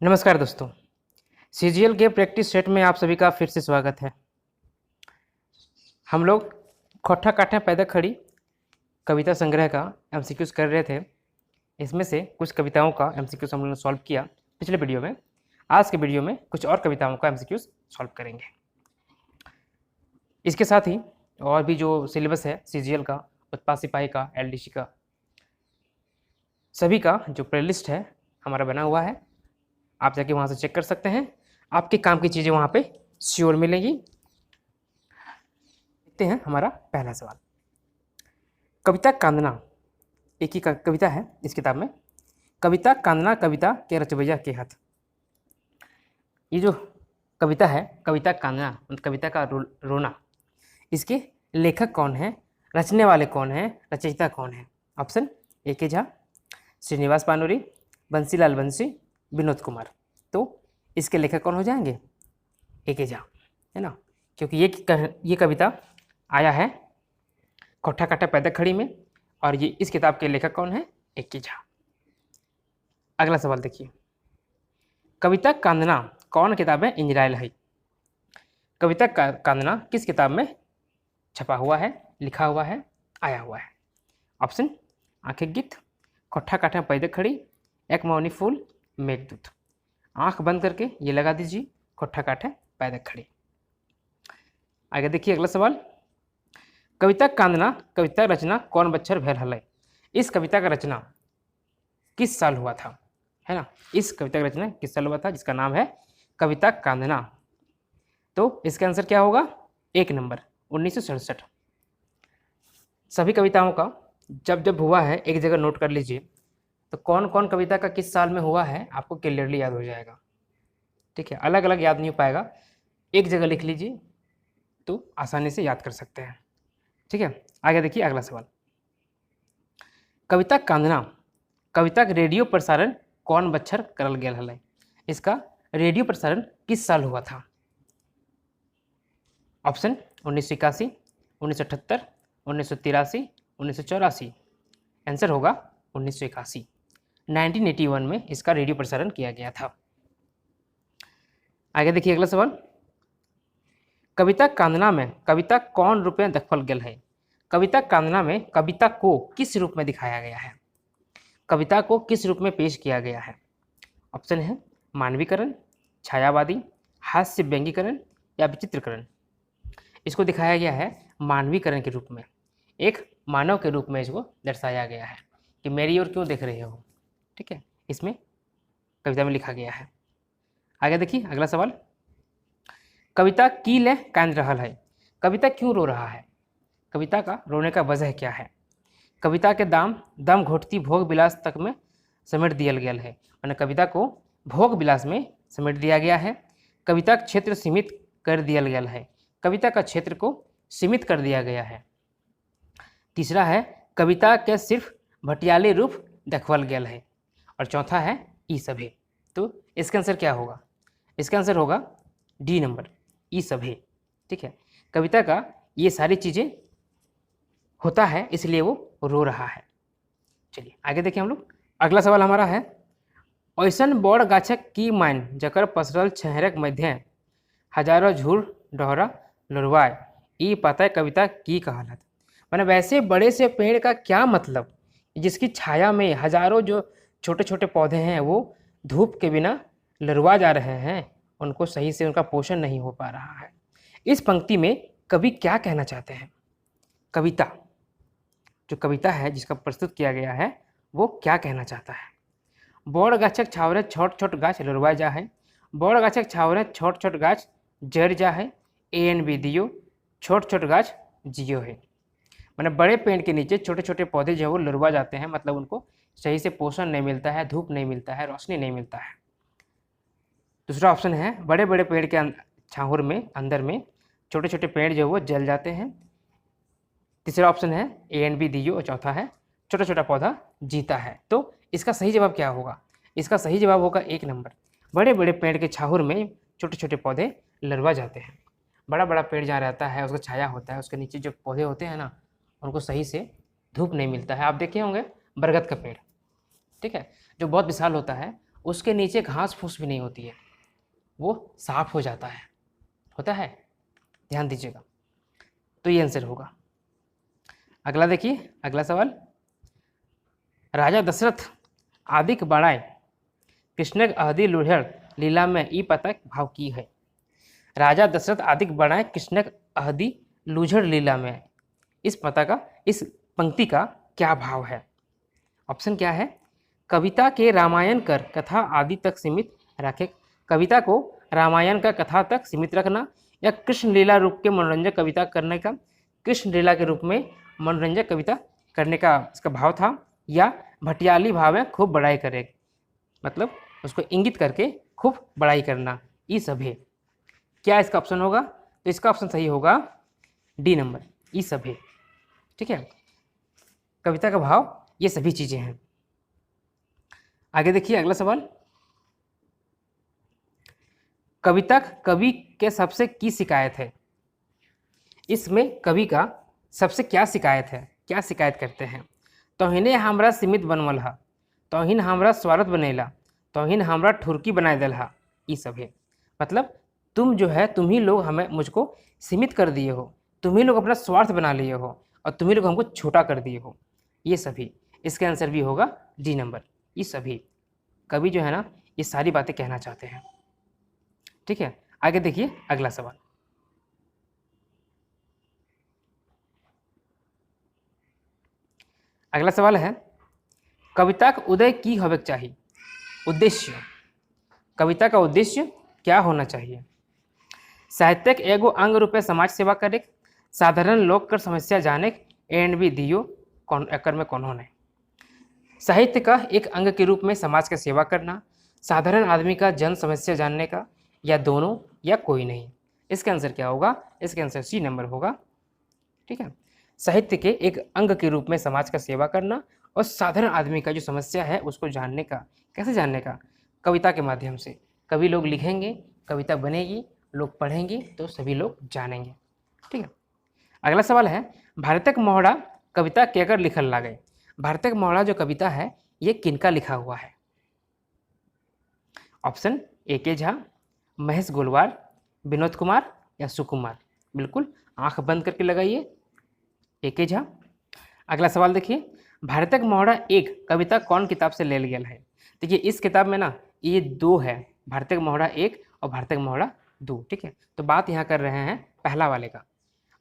नमस्कार दोस्तों, सीजीएल के प्रैक्टिस सेट में आप सभी का फिर से स्वागत है। हम लोग खोटा काठा पैदा खड़ी कविता संग्रह का एमसीक्यूज कर रहे थे। इसमें से कुछ कविताओं का एमसीक्यूज हम लोगों ने सॉल्व किया पिछले वीडियो में। आज के वीडियो में कुछ और कविताओं का एमसीक्यूज सॉल्व करेंगे। इसके साथ ही और भी जो सिलेबस है सीजीएल का, उत्पाद सिपाही का, एलडीसी का, सभी का जो प्लेलिस्ट है हमारा बना हुआ है। आप जाके वहाँ से चेक कर सकते हैं। आपके काम की चीज़ें वहाँ पे श्योर मिलेंगी। देखते हैं हमारा पहला सवाल। कविता कांदना एक ही कविता है इस किताब में। कविता कांदना कविता के रचवैया के हाथ। ये जो कविता है, कविता कांदना मतलब कविता का रोना, इसके लेखक कौन है, रचने वाले कौन है, रचयिता कौन है? ऑप्शन ए के झा, श्रीनिवास पानोरी, बंसीलाल बंसी, विनोद कुमार। तो इसके लेखक कौन हो जाएंगे? ए के झा, है ना, क्योंकि ये कविता आया है खोटा काठा पैदा खड़ी में, और ये इस किताब के लेखक कौन है? ए के झा। अगला सवाल देखिए। कविता कांदना कौन किताब है? इंजराइल है। कविता कांदना किस किताब में छपा हुआ है, लिखा हुआ है, आया हुआ है? ऑप्शन आंखें गीत, खोटा काठा पैदा खड़ी, एक मौनी फूल, मेघदूत। आंख बंद करके ये लगा दीजिए, खोटा काठा पैदा खड़ी। आगे देखिए अगला सवाल। कविता कांदना कविता रचना कौन बच्चर भैल हलय। इस कविता का रचना किस साल हुआ था, है ना? इस कविता का रचना किस साल हुआ था, जिसका नाम है कविता कांदना? तो इसका आंसर क्या होगा? एक नंबर 1967। सभी कविताओं का जब जब हुआ है एक जगह नोट कर लीजिए, तो कौन कौन कविता का किस साल में हुआ है आपको क्लियरली याद हो जाएगा। ठीक है, अलग अलग याद नहीं हो पाएगा, एक जगह लिख लीजिए तो आसानी से याद कर सकते हैं। ठीक है, आगे देखिए अगला सवाल। कविता कांदना कविता का रेडियो प्रसारण कौन बच्छर करल गेल हलै। इसका रेडियो प्रसारण किस साल हुआ था? ऑप्शन 1981, 1978, 1983, 1984। आंसर होगा 1981। 1981 में इसका रेडियो प्रसारण किया गया था। आगे देखिए अगला सवाल। कविता कांदना में कविता कौन रूप में दखल गेल है। कविता कांदना में कविता को किस रूप में दिखाया गया है, कविता को किस रूप में पेश किया गया है? ऑप्शन है मानवीकरण, छायावादी, हास्य व्यंग्यकरण या विचित्रकरण। इसको दिखाया गया है मानवीकरण के रूप में, एक मानव के रूप में इसको दर्शाया गया है कि मेरी ओर क्यों देख रहे हो। ठीक है, इसमें कविता में लिखा गया है। आगे देखिए अगला सवाल। कविता की ले कांद रहल है। कविता क्यों रो रहा है? कविता का रोने का वजह क्या है? कविता के दम घोटती भोग विलास तक में समेट दिया गया है, मैंने कविता को भोग विलास में समेट दिया गया है। कविता का क्षेत्र सीमित कर दिया गया है, कविता का क्षेत्र को सीमित कर दिया गया है। तीसरा है कविता के सिर्फ भटियाली रूप देखवल गया है, और चौथा है ई सभे। तो इसका आंसर क्या होगा? इसका आंसर होगा डी नंबर, ई सभे। ठीक है, कविता का ये सारी चीज़ें होता है इसलिए वो रो रहा है। चलिए आगे देखिए हम लोग। अगला सवाल हमारा है, ऐसन बड़ गाछक की माइन जकर पसरल छहरक मध्य हजारों झूर डोहरा लुरवाय ई पता कविता की कहलत। मैंने वैसे बड़े से पेड़ का क्या मतलब जिसकी छाया में हजारों जो छोटे छोटे पौधे हैं वो धूप के बिना लुरवा जा रहे हैं, उनको सही से उनका पोषण नहीं हो पा रहा है। इस पंक्ति में कवि क्या कहना चाहते हैं? कविता जो कविता है जिसका प्रस्तुत किया गया है वो क्या कहना चाहता है? बड़ गाछक छावरे छोट छोट गाछ लुरवा जा है, बड़ गाछक छावरे छोट छोट गाछ जड़ जा है, एन बी दियो छोट छोट गाछ जियो है। मैंने बड़े पेड़ के नीचे छोटे छोटे पौधे जो है वो लुरवा जाते हैं, मतलब उनको सही से पोषण नहीं मिलता है, धूप नहीं मिलता है, रोशनी नहीं मिलता है। दूसरा ऑप्शन है बड़े बड़े पेड़ के छाहूर में अंदर में छोटे छोटे पेड़ जो है वो जल जाते हैं। तीसरा ऑप्शन है ए एंड बी दियो, और चौथा है छोटा छोटा पौधा जीता है। तो इसका सही जवाब क्या होगा? इसका सही जवाब होगा एक नंबर, बड़े बड़े पेड़ के छाहूर में छोटे छोटे पौधे लुरवा जाते हैं। बड़ा बड़ा पेड़ जहाँ रहता है उसका छाया होता है, उसके नीचे जो पौधे होते हैं ना उनको सही से धूप नहीं मिलता है। आप देखे होंगे बरगद का पेड़, ठीक है, जो बहुत विशाल होता है, उसके नीचे घास फूस भी नहीं होती है, वो साफ हो जाता है, होता है, ध्यान दीजिएगा। तो ये आंसर होगा। अगला देखिए, अगला सवाल, राजा दशरथ आदिक बड़ाय कृष्ण अहदी लुढ़ेड़ लीला में ई पतक भाव की है। राजा दशरथ आदिक बड़ाय कृष्ण अहदी लुझड़ लीला में, इस पता का, इस पंक्ति का क्या भाव है? ऑप्शन क्या है? कविता के रामायण कर कथा आदि तक सीमित रखे, कविता को रामायण का कथा तक सीमित रखना, या कृष्ण लीला रूप के मनोरंजक कविता करने का, कृष्ण लीला के रूप में मनोरंजक कविता करने का इसका भाव था, या भटियाली भाव है खूब बड़ाई करे, मतलब उसको इंगित करके खूब बड़ाई करना, ई सभे। क्या इसका ऑप्शन होगा? तो इसका ऑप्शन सही होगा डी नंबर, ई सभे। ठीक है, कविता का भाव ये सभी चीजें हैं। आगे देखिए अगला सवाल, कविता कवि के सबसे की शिकायत है। इसमें कवि का सबसे क्या शिकायत है, क्या शिकायत करते हैं? तोहिने हमरा सीमित बनवल हा, तोहिन हमरा स्वार्थ बनेला, तोहिन हमरा ठुरकी बनाए दल हा, ई सब है। मतलब तुम जो है, तुम ही लोग हमें मुझको सीमित कर दिए हो, तुम ही लोग अपना स्वार्थ बना लिए हो, और तुम ही लोग हमको छोटा कर दिए हो, ये सभी। इसका आंसर भी होगा डी नंबर, ये सभी। कवि जो है ना, ये सारी बातें कहना चाहते हैं। ठीक है, आगे देखिए अगला सवाल, अगला सवाल है, कविता का उदय की होबेक चाहिए, उद्देश्य, कविता का उद्देश्य क्या होना चाहिए? साहित्यक एगो अंग रूपे समाज सेवा करे, साधारण लोग कर समस्या जाने, एंड भी दियो कौन एकर में कौन होने। साहित्य का एक अंग के रूप में समाज का सेवा करना, साधारण आदमी का जन समस्या जानने का, या दोनों, या कोई नहीं। इसका आंसर क्या होगा? इसका आंसर सी नंबर होगा। ठीक है, साहित्य के एक अंग के रूप में समाज का सेवा करना और साधारण आदमी का जो समस्या है उसको जानने का। कैसे जानने का? कविता के माध्यम से। कवि लोग लिखेंगे, कविता बनेगी, लोग पढ़ेंगे तो सभी लोग जानेंगे। ठीक है, अगला सवाल है, भारतक मोहड़ा कविता केकर लिखल लागे। भारतक मोहड़ा जो कविता है ये किनका लिखा हुआ है? ऑप्शन ए के झा, महेश गोलवार, विनोद कुमार, या सुकुमार। बिल्कुल आंख बंद करके लगाइए, ए के झा। अगला सवाल देखिए, भारतक मोहड़ा एक कविता कौन किताब से ले लिया है? देखिए इस किताब में ना ये दो है, भारतक मोहड़ा एक और भारतक मोहड़ा दो। ठीक है, तो बात यहाँ कर रहे हैं पहला वाले का,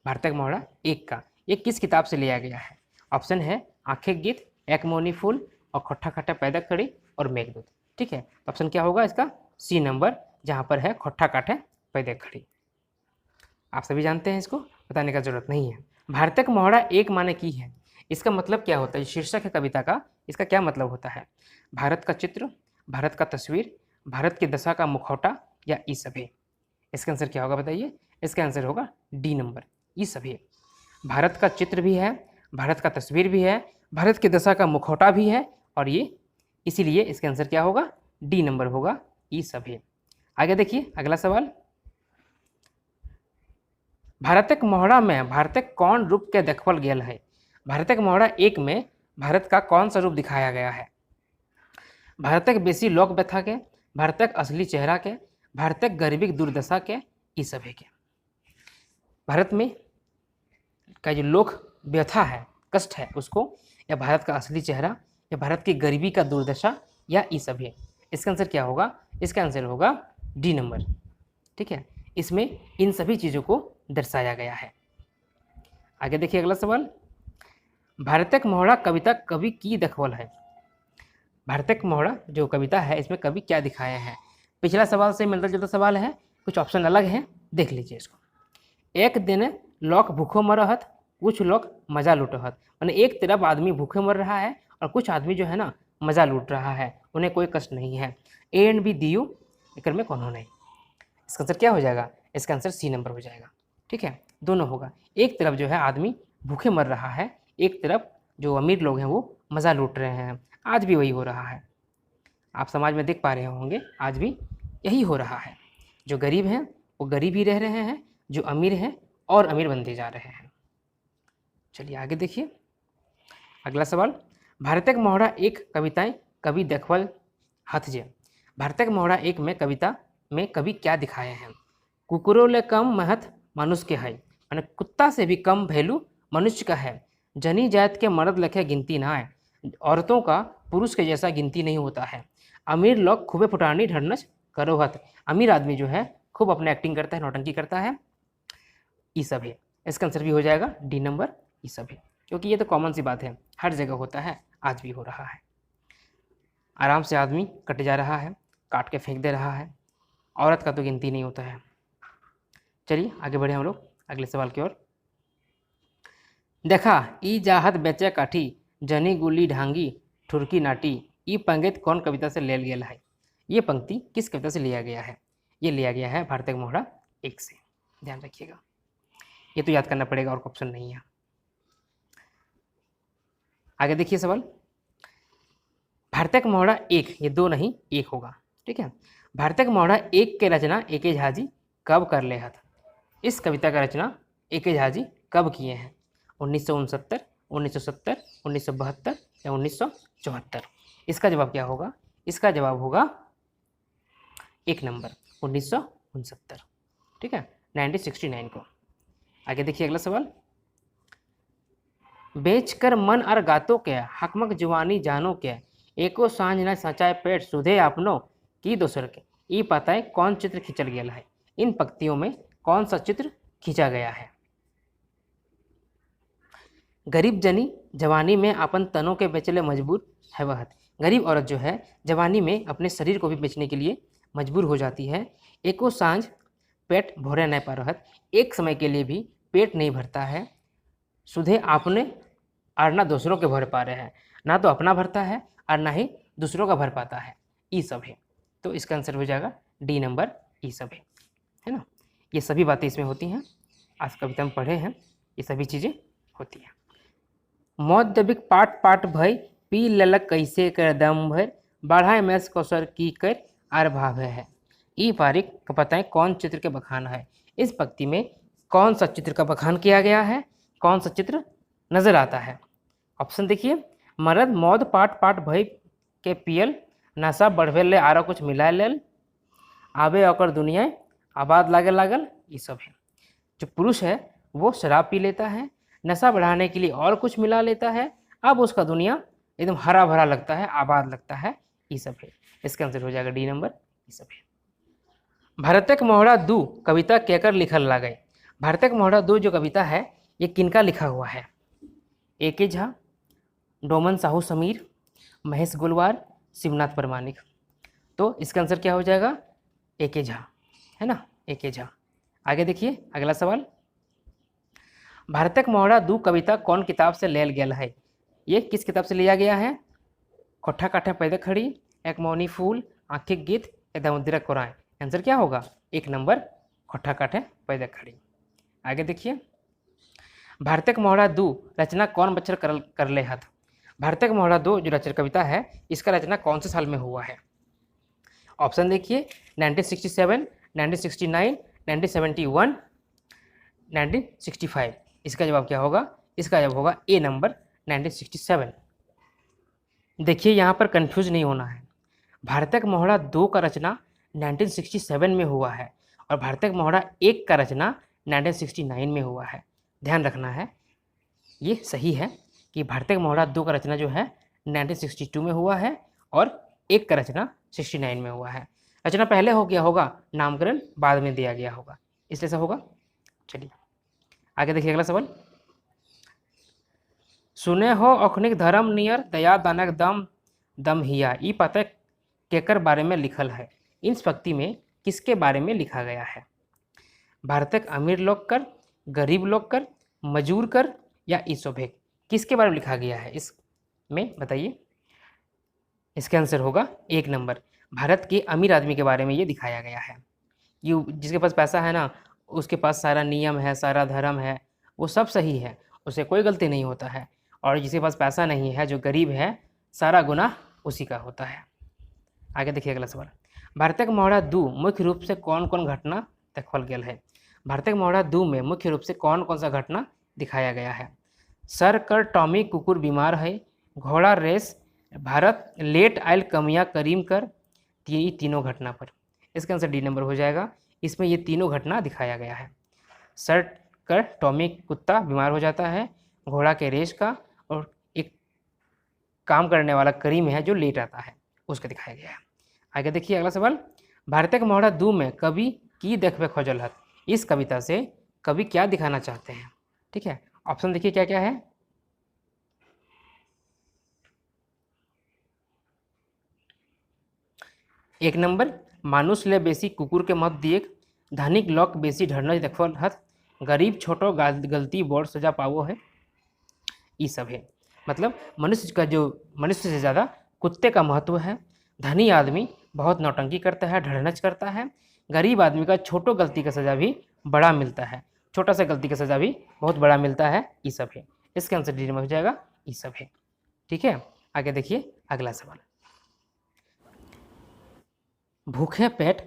भारतक मोहड़ा एक का। ये किस किताब से लिया गया है? ऑप्शन है आंखें गीत, एक मोनी फूल, और खट्टा खट्टा पैदा खड़ी, और मेघदूत। ठीक है, तो ऑप्शन क्या होगा इसका? सी नंबर, जहाँ पर है खट्टा काठे पैदा खड़ी। आप सभी जानते हैं, इसको बताने का जरूरत नहीं है। भारतक मोहड़ा एक माने की है, इसका मतलब क्या होता है? शीर्षक है कविता का, इसका क्या मतलब होता है? भारत का चित्र, भारत का तस्वीर, भारत की दशा का मुखौटा, या ई सभी। इसका आंसर क्या होगा बताइए? इसका आंसर होगा डी नंबर, ई सभी। भारत का चित्र भी है, भारत का तस्वीर भी है, भारत की दशा का मुखौटा भी है, और ये इसीलिए इसका आंसर क्या होगा? डी नंबर होगा, ई सभी। आगे देखिए अगला सवाल, भारतक मोहड़ा में भारतक कौन रूप के देखल गेल है? भारतक मोहड़ा एक में भारत का कौन सा रूप दिखाया गया है? भारतक बेसी लोक व्यथा के, भारतक असली चेहरा के, भारतक गरीबी दुर्दशा के, ई सभी के। भारत में का जो लोक व्यथा है, कष्ट है उसको, या भारत का असली चेहरा, या भारत की गरीबी का दुर्दशा, या ई सभी। इसका आंसर क्या होगा? इसका आंसर होगा डी नंबर। ठीक है, इसमें इन सभी चीज़ों को दर्शाया गया है। आगे देखिए अगला सवाल, भारतक मोहड़ा कविता कवि की देखवल है। भारतक मोहड़ा जो कविता है इसमें कवि क्या दिखाए हैं? पिछला सवाल से मिलता जुलता सवाल है, कुछ ऑप्शन अलग हैं, देख लीजिए इसको। एक दिन लोग भूखों मरहत, कुछ लोग मजा लूटहत। माने एक तरफ आदमी भूखे मर रहा है और कुछ आदमी जो है ना मजा लूट रहा है, उन्हें कोई कष्ट नहीं है। ए एंड बी दियो एकर में कौन नहीं। इसका आंसर क्या हो जाएगा? इसका आंसर सी नंबर हो जाएगा। ठीक है, दोनों होगा। एक तरफ जो है आदमी भूखे मर रहा है, एक तरफ जो अमीर लोग हैं वो मज़ा लूट रहे हैं। आज भी वही हो रहा है, आप समाज में देख पा रहे होंगे, आज भी यही हो रहा है। जो गरीब हैं वो गरीब ही रह रहे हैं, जो अमीर हैं और अमीर बनते जा रहे हैं। चलिए आगे देखिए अगला सवाल, भारतक मोहड़ा एक कविताएं कवि देखवल हथ जे। भारतक मोहरा एक में कविता में कवि क्या दिखाए हैं? कुकुरों ले कम महत मनुष्य के है, माने कुत्ता से भी कम वैल्यू मनुष्य का है। जनी जात के मर्द लखे गिनती ना है, औरतों का पुरुष के जैसा गिनती नहीं होता है। अमीर लोग खूबे फुटानी ढरनच करो हत, अमीर आदमी जो है खूब अपने एक्टिंग करता है, नौटंकी करता है। ई सब है, इसका आंसर भी हो जाएगा डी नंबर, ई सब है, क्योंकि ये तो कॉमन सी बात है, हर जगह होता है, आज भी हो रहा है। आराम से आदमी कट जा रहा है, काट के फेंक दे रहा है, औरत का तो गिनती नहीं होता है। चलिए आगे बढ़े हम लोग अगले सवाल की ओर। देखा ई जाहत बेचे काठी, जनी गुली ढांगी ठुरकी नाटी, ई पंक्ति कौन कविता से लेल गेल है? ये पंक्ति किस कविता से लिया गया है? ये लिया गया है भारतक मोहरा एक से, ध्यान रखिएगा, ये तो याद करना पड़ेगा और ऑप्शन नहीं है। आगे देखिए सवाल, भारतक मोहरा एक, ये दो नहीं एक होगा, ठीक है। भारतक मोहरा एक के रचना एके झा जी कब कर ले हथ? इस कविता का रचना एके झा जी कब किए हैं? 1969, 1970, 1972 या 1974? इसका जवाब क्या होगा? इसका जवाब होगा एक नंबर 1969, ठीक है, 1969 को। आगे देखिए अगला सवाल, बेच कर मन और गातों के हकमक जुवानी जानो के, एको सांझ न सचाए पेट सुधे आपनो की दोसर के, ई पता है कौन चित्र खींचल गया है? इन पंक्तियों में कौन सा चित्र खींचा गया है? गरीब जनी जवानी में अपन तनों के बेचले मजबूर है वह, गरीब औरत जो है जवानी में अपने शरीर को भी बेचने के लिए मजबूर हो जाती है। एको सांझ पेट भोरे नहीं पा रहत, एक समय के लिए भी पेट नहीं भरता है। सुधे आपने और ना दूसरों के भर पा रहे हैं, ना तो अपना भरता है और ना ही दूसरों का भर पाता है, ई सब है। तो इसका आंसर हो जाएगा डी नंबर, ई सब है ना। ये सभी बातें इसमें होती हैं, आज कविता में पढ़े हैं, ये सभी चीज़ें होती हैं। मौत दबिक पाट पाट भय पी ललक कैसे कर दम भर, बढ़ाए मैस कौसर की कर आर भाव है। ई पारिक का पता है कौन चित्र के बखान है? इस पंक्ति में कौन सा चित्र का बखान किया गया है? कौन सा चित्र नजर आता है? ऑप्शन देखिए, मर्द मौत पाट पाट भय के पियल, नशा बढ़वे ले आरा कुछ मिला लेल, आबे और दुनिया आबाद लागे लागल, ये सब है। जो पुरुष है वो शराब पी लेता है, नशा बढ़ाने के लिए और कुछ मिला लेता है, अब उसका दुनिया एकदम हरा भरा लगता है, आबाद लगता है, ये सब है। इसका आंसर हो जाएगा डी नंबर, ये सब है। भारतक मोहरा दू कविता केकर लिखल लागय? भारतक मोहरा दू जो कविता है ये किनका लिखा हुआ है? एके झा, डोमन साहू समीर, महेश गुलवार, शिवनाथ परमानिक। तो इसका आंसर क्या हो जाएगा? एके झा, है ना, एके झा। आगे देखिए अगला सवाल, भारतक मोहरा दू कविता कौन किताब से लेल गेल है? ये किस किताब से लिया गया है? कोठा काठा पैदा खड़ी, एक मौनी फूल, आंखिक गीत, मुद्रा कोराएं। आंसर क्या होगा? एक नंबर, कोठा काठे पैदा खड़ी। आगे देखिए, भारतक मोहरा दू रचना कौन बच्चर कर ले हथ? भारतक मोहरा दू जो रचना कविता है इसका रचना कौन से साल में हुआ है? ऑप्शन देखिए, 1967, 1969, 1971, 1965। इसका जवाब क्या होगा? इसका जवाब होगा ए नंबर, 1967। देखिए यहाँ पर कंफ्यूज नहीं होना है, भारतक मोहरा दो का रचना 1967 में हुआ है और भारतक मोहरा एक का रचना 1969 में हुआ है। ध्यान रखना है, ये सही है कि भारतक मोहरा दो का रचना जो है 1962 में हुआ है और एक का रचना 69 में हुआ है। रचना पहले हो गया होगा, नामकरण बाद में दिया गया होगा, इसलिए ऐसा होगा। चलिए आगे देखिए अगला सवाल, सुने हो अखनिक धर्म नियर दया दानक दम दम हिया, ई पता केकर बारे में लिखल है? इस पंक्ति में किसके बारे में लिखा गया है? भारतक अमीर लोग कर, गरीब लोग कर, मजूर कर या ईसोभेक, किसके बारे में लिखा गया है इसमें बताइए? इसका आंसर होगा एक नंबर, भारत के अमीर आदमी के बारे में ये दिखाया गया है। ये जिसके पास पैसा है ना, उसके पास सारा नियम है, सारा धर्म है, वो सब सही है, उसे कोई गलती नहीं होता है। और जिसके पास पैसा नहीं है, जो गरीब है, सारा गुनाह उसी का होता है। आगे देखिए अगला सवाल, भारतक मोहरा दू मुख्य रूप से कौन कौन घटना देखल गेल है? भारतक मोहरा दू में मुख्य रूप से कौन कौन सा घटना दिखाया गया है? सर कर टॉमी कुकुर बीमार है, घोड़ा रेस, भारत लेट आयल कमिया करीम कर, तीनों घटना पर। इसका आंसर डी नंबर हो जाएगा। इसमें ये तीनों घटना दिखाया गया है। सर कर टॉमी कुत्ता बीमार हो जाता है, घोड़ा के रेस का, और एक काम करने वाला करीम है जो लेट आता है, उसका दिखाया गया है। आगे देखिए अगला सवाल। भारतक मोहरा दू में कवि की देखबे खोजल हत, इस कविता से कवि क्या दिखाना चाहते हैं? ठीक है, ऑप्शन देखिए क्या क्या है। एक नंबर, मानुष ले बेसी कुकुर के मत दिए, धनिक लोक बेसी ढरनज देखल हत, गरीब छोटो गलती बड़ सजा पावो है, ये सब है। मतलब मनुष्य से ज़्यादा कुत्ते का महत्व है, धनी आदमी बहुत नौटंकी करता है, ढड़नच करता है, गरीब आदमी का छोटो गलती का सज़ा भी बड़ा मिलता है, छोटा सा गलती का सज़ा भी बहुत बड़ा मिलता है, ये सब है। इसका आंसर डी में हो जाएगा, ये सब है। ठीक है, आगे देखिए अगला सवाल। भूखे पेट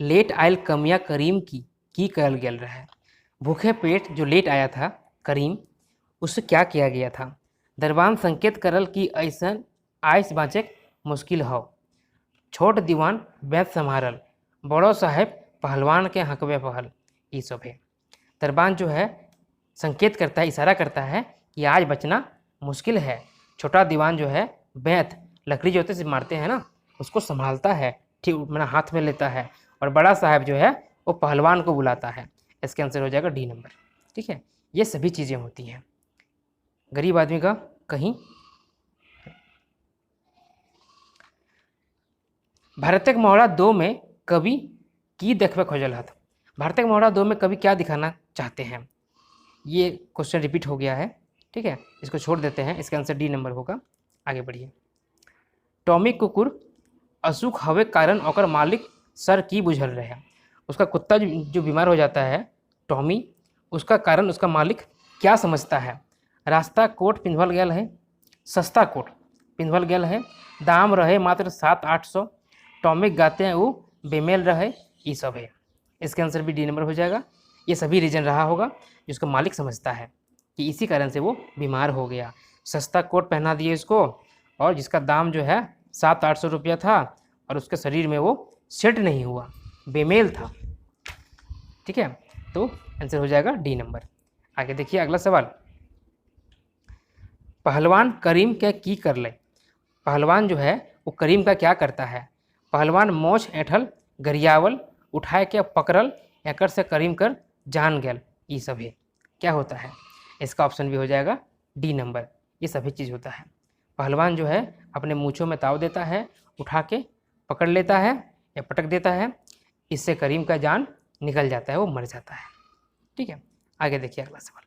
लेट आयल कमिया करीम की कहल गेल रहे। भूखे पेट जो लेट आया था करीम, उससे क्या किया गया था? दरबान संकेत करल कि ऐसन आइस बाँचे मुश्किल हो, छोट दीवान बैत संभारल, बड़ो साहेब पहलवान के हकवे पहल, ये सब है। दरबान जो है संकेत करता है, इशारा करता है कि आज बचना मुश्किल है। छोटा दीवान जो है बैत लकड़ी जो होते से मारते हैं ना, उसको संभालता है, ठीक मैंने हाथ में लेता है, और बड़ा साहब जो है वो पहलवान को बुलाता है। इसका आंसर हो जाएगा डी नंबर। ठीक है, ये सभी चीज़ें होती हैं। गरीब आदमी का कहीं भारतक मोहरा दो में कवि की देखबे खोजल हत। भारतक मोहरा दो में कवि क्या दिखाना चाहते हैं? ये क्वेश्चन रिपीट हो गया है। ठीक है, इसको छोड़ देते हैं, इसका आंसर डी नंबर होगा। आगे बढ़िए। टॉमी कुकुर असुख हवे कारण ओकर मालिक सर की बुझल रहे। उसका कुत्ता जो बीमार हो जाता है टॉमी, उसका कारण उसका मालिक क्या समझता है? रास्ता कोट पिंधल गया है, सस्ता कोट पिंधल गया है, दाम रहे मात्र 700-800, टॉमिक गाते हैं वो बेमेल रहे, ये सब है। इसका आंसर भी डी नंबर हो जाएगा। ये सभी रीजन रहा होगा जिसको मालिक समझता है कि इसी कारण से वो बीमार हो गया। सस्ता कोट पहना दिए इसको, और जिसका दाम जो है 700-800 रुपया था, और उसके शरीर में वो सेट नहीं हुआ, बेमेल था। ठीक है, तो आंसर हो जाएगा डी नंबर। आगे देखिए अगला सवाल। पहलवान करीम के की कर ले। पहलवान जो है वो करीम का क्या करता है? पहलवान मोछ ऐठल गरियावल उठाए के पकड़ल, एकर से करीम कर जान गल, ये सब है। क्या होता है? इसका ऑप्शन भी हो जाएगा डी नंबर। ये सभी चीज़ होता है। पहलवान जो है अपने मूँछों में ताव देता है, उठा के पकड़ लेता है या पटक देता है, इससे करीम का जान निकल जाता है, वो मर जाता है। ठीक है, आगे देखिए अगला सवाल।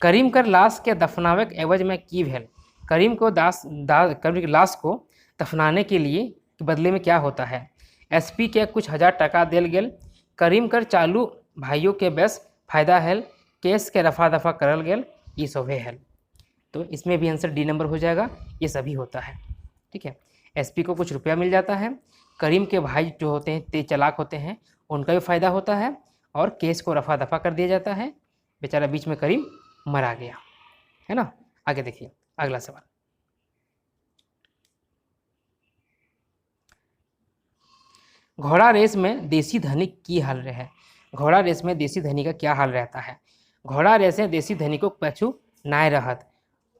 करीम कर लाश के दफनावे के एवज में की भेल। करीम को करीम की लाश को दफनाने के लिए बदले में क्या होता है? एसपी के कुछ हजार टका दिल गेल, करीम कर चालू भाइयों के बेस फायदा है, केस के रफा दफा करल गेल, ये सभे है। तो इसमें भी आंसर डी नंबर हो जाएगा। ये सभी होता है। ठीक है, एसपी को कुछ रुपया मिल जाता है, करीम के भाई जो होते हैं तेज चालाक होते हैं, उनका भी फ़ायदा होता है, और केस को रफा दफा कर दिया जाता है। बेचारा बीच में करीम मरा गया है ना। आगे देखिए अगला सवाल। घोड़ा रेस में देसी धनिक की हाल रहे। घोड़ा रेस में देसी धनी का क्या हाल रहता है? घोड़ा रेस में देसी धनी को पछू नाय रहत,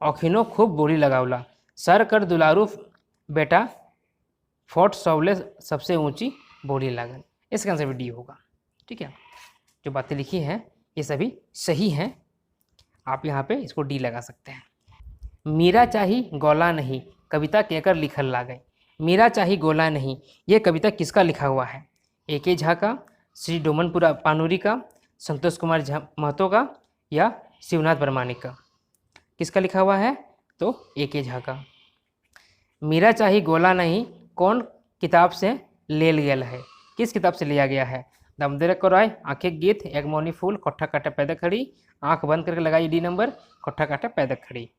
औखिनो खूब बोली लगावला, सर कर दुलारू बेटा फोर्ट सौले सबसे ऊंची बोली लागल। इसका आंसर भी डी होगा। ठीक है, जो बातें लिखी हैं ये सभी सही हैं, आप यहाँ पे इसको डी लगा सकते हैं। मीरा चाही गोला नहीं, कविता केकर लिखल लागे। मीरा चाही गोला नहीं, ये कविता किसका लिखा हुआ है? A.K. झा का, श्री डोमनपुरा पानूरी का, संतोष कुमार झा महतो का, या शिवनाथ बर्मानिक का? किसका लिखा हुआ है? तो A.K. झा का। मीरा चाही गोला नहीं कौन किताब से ले लिया है? किस किताब से लिया गया है? दमदर को राय, आंखें गीत, एक मौनी फूल, कोठा काटे पैदा खड़ी, आंख बंद करके लगाई डी नंबर, कोठा काटे पैदा खड़ी।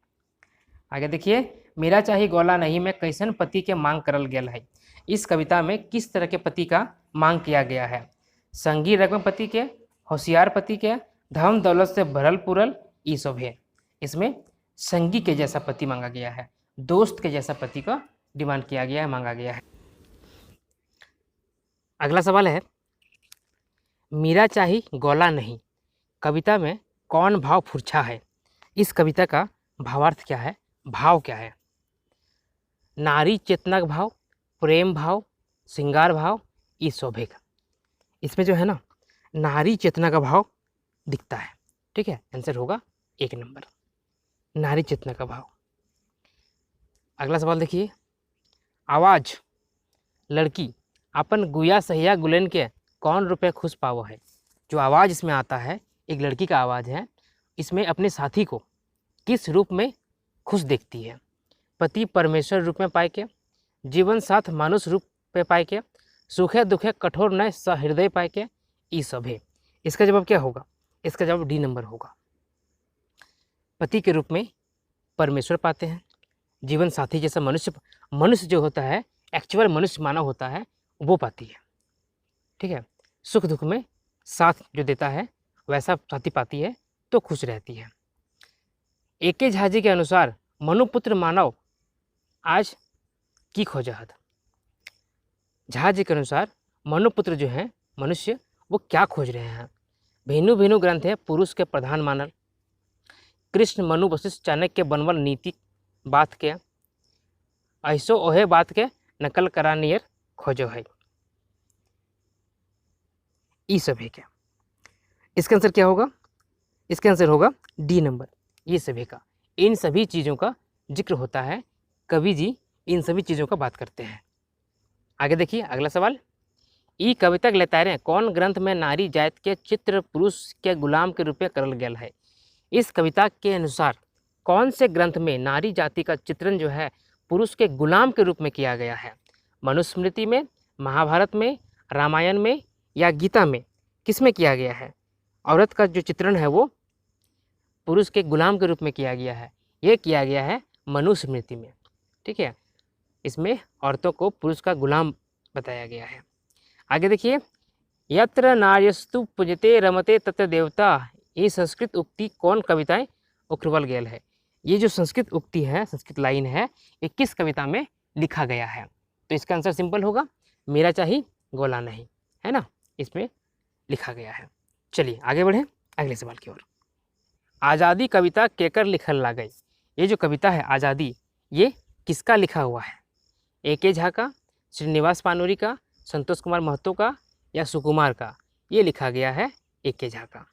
आगे देखिए, मेरा चाही गोला नहीं में कैसन पति के मांग करल गेल है। इस कविता में किस तरह के पति का मांग किया गया है? संगी रकम पति के, होशियार पति के, धन दौलत से भरल पुरल, ये सब है। इसमें संगी के जैसा पति मांगा गया है, दोस्त के जैसा पति का डिमांड किया गया है, मांगा गया है। अगला सवाल है, मीरा चाही गौला नहीं, कविता में कौन भाव फुरछा है? इस कविता का भावार्थ क्या है, भाव क्या है? नारी चेतना का भाव, प्रेम भाव, श्रृंगार भाव, ईशोभे का। इसमें जो है ना, नारी चेतना का भाव दिखता है। ठीक है, आंसर होगा 1 नंबर, नारी चेतना का भाव। अगला सवाल देखिए, आवाज लड़की अपन गुया सहिया गुलेन के कौन रुपए खुश पावो है? जो आवाज़ इसमें आता है, एक लड़की का आवाज़ है, इसमें अपने साथी को किस रूप में खुश देखती है? पति परमेश्वर रूप में पाए के, जीवन साथ मानुष रूप में पाए के, सुखे दुखे कठोर नय सहृदय पाए के, ई सभे। इसका जवाब क्या होगा? इसका जवाब डी नंबर होगा। पति के रूप में परमेश्वर पाते हैं, जीवन साथी जैसा मनुष्य जो होता है, एक्चुअल मनुष्य मानव होता है, वो पाती है। ठीक है, सुख दुख में साथ जो देता है वैसा साथी पाती है तो खुश रहती है। एके झा जी के अनुसार मनुपुत्र मानव आज की खोजहत। झा जी के अनुसार मनुपुत्र जो है मनुष्य, वो क्या खोज रहे हैं? भिन्नु भिन्नु ग्रंथ है पुरुष के प्रधान मानल, कृष्ण मनु वशिष्ठ चाणक्य बनवल नीति बात के, ऐसो ओहे बात के नकल करानियर खोजो है, ई सभी के। इसका आंसर क्या होगा? इसका आंसर होगा डी नंबर, ये सभी का। इन सभी चीज़ों का जिक्र होता है, कवि जी इन सभी चीज़ों का बात करते हैं। आगे देखिए अगला सवाल, ई कविता के लेतारे कौन ग्रंथ में नारी जात के चित्र पुरुष के गुलाम के रूप में करल गया है? इस कविता के अनुसार कौन से ग्रंथ में नारी जाति का चित्रण जो है पुरुष के गुलाम के रूप में किया गया है? मनुस्मृति में, महाभारत में, रामायण में या गीता में? किस में किया गया है? औरत का जो चित्रण है वो पुरुष के गुलाम के रूप में किया गया है, ये किया गया है मनुस्मृति में। ठीक है, इसमें औरतों को पुरुष का गुलाम बताया गया है। आगे देखिए, यत्र नार्यस्तु पूजते रमते तत्र देवता, ये संस्कृत उक्ति कौन कविताएं उखरवल गेल है? ये जो संस्कृत उक्ति है, संस्कृत लाइन है, ये किस कविता में लिखा गया है? तो इसका आंसर सिंपल होगा, मेरा चाही गोला नहीं, है ना, इसमें लिखा गया है। चलिए आगे बढ़ें अगले सवाल की ओर। आज़ादी कविता केकर लिखल ला गई? ये जो कविता है आज़ादी, ये किसका लिखा हुआ है? ए.के. झा का, श्रीनिवास पानोरी का, संतोष कुमार महतो का या सुकुमार का? ये लिखा गया है ए.के. झा का।